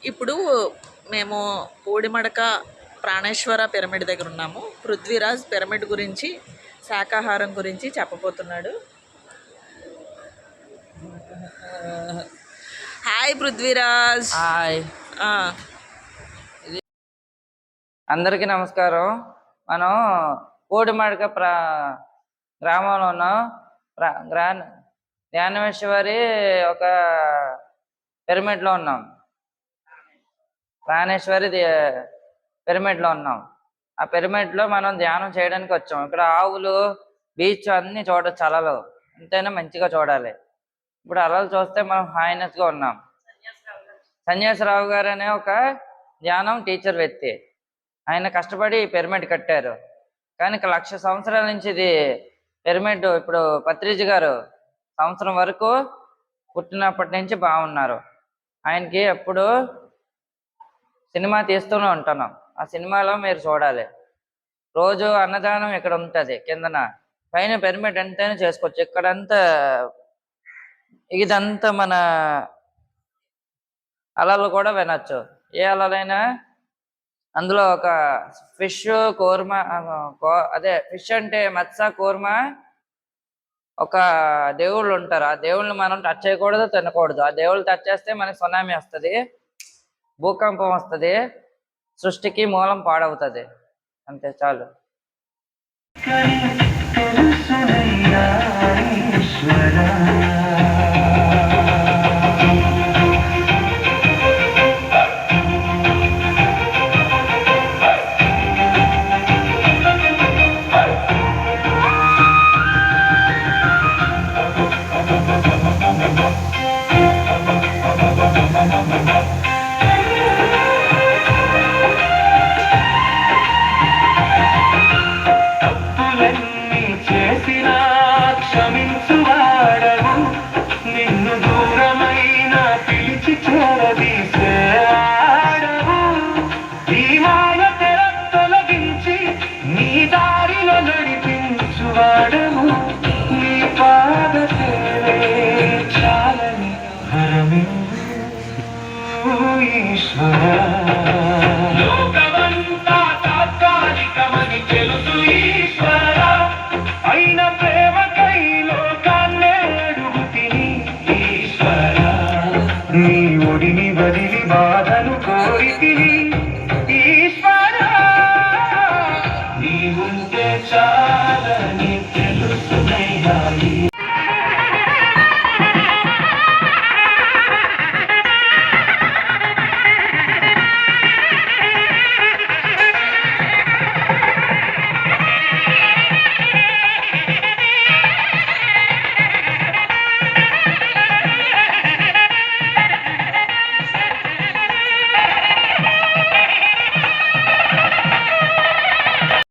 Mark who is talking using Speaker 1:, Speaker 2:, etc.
Speaker 1: ఇప్పుడు మేము పూడిమడక ప్రాణేశ్వర పిరమిడ్ దగ్గర ఉన్నాము. పృథ్వీరాజ్ పిరమిడ్ గురించి, శాకాహారం గురించి చెప్పబోతున్నాడు. హాయ్ పృథ్వీరాజ్.
Speaker 2: హాయ్,
Speaker 1: ఆ,
Speaker 2: అందరికీ నమస్కారం. మనం పూడిమడక గ్రామంలో ఉన్నాం. ధ్యానేశ్వరి ఒక పిరమిడ్లో ఉన్నాం. ప్రాణేశ్వరి పిరమిడ్లో ఉన్నాం. ఆ పిరమిడ్లో మనం ధ్యానం చేయడానికి వచ్చాం. ఇక్కడ ఆవులు, బీచ్ అన్నీ చూడొచ్చు. అలలు ఎంతైనా మంచిగా చూడాలి. ఇప్పుడు అలలు చూస్తే మనం హాయినెస్గా ఉన్నాం. సన్యాసరావు గారు అనే ఒక ధ్యానం టీచర్ వ్యక్తి. ఆయన కష్టపడి ఈ పిరమిడ్ కట్టారు. కానీ 1,00,000 సంవత్సరాల నుంచి ఇది పిరమిడ్. ఇప్పుడు పత్రిజీ గారు సంవత్సరం వరకు పుట్టినప్పటి నుంచి బాగున్నారు. ఆయనకి ఎప్పుడు సినిమా తీస్తూనే ఉంటున్నాం. ఆ సినిమాలో మీరు చూడాలి. రోజు అన్నదానం ఇక్కడ ఉంటుంది కిందన. పైన పిరమిడ్ ఎంతైనా చేసుకోవచ్చు. ఇక్కడంతా ఇదంతా మన అలలు కూడా వినొచ్చు. ఏ అలలైనా. అందులో ఒక ఫిష్ కూర్మా, అదే ఫిష్ అంటే మత్స్య కూర్మా, ఒక దేవుళ్ళు ఉంటారు. ఆ దేవుళ్ళని మనం టచ్ చేయకూడదు, తినకూడదు. ఆ దేవుళ్ళు టచ్ చేస్తే మనకి సునామీ వస్తుంది, భూకంపం వస్తుంది, సృష్టికి మూలం పాడవుతుంది. అంతే, చాలు.
Speaker 3: లోకమంతా తాత్కాలికమని తెలుసు ఈశ్వర, అయిన ప్రేమకై లోకాన్నే అడుగుతిని ఈశ్వర. నీ ఒడిని వదిలి బాధను కోరితిని,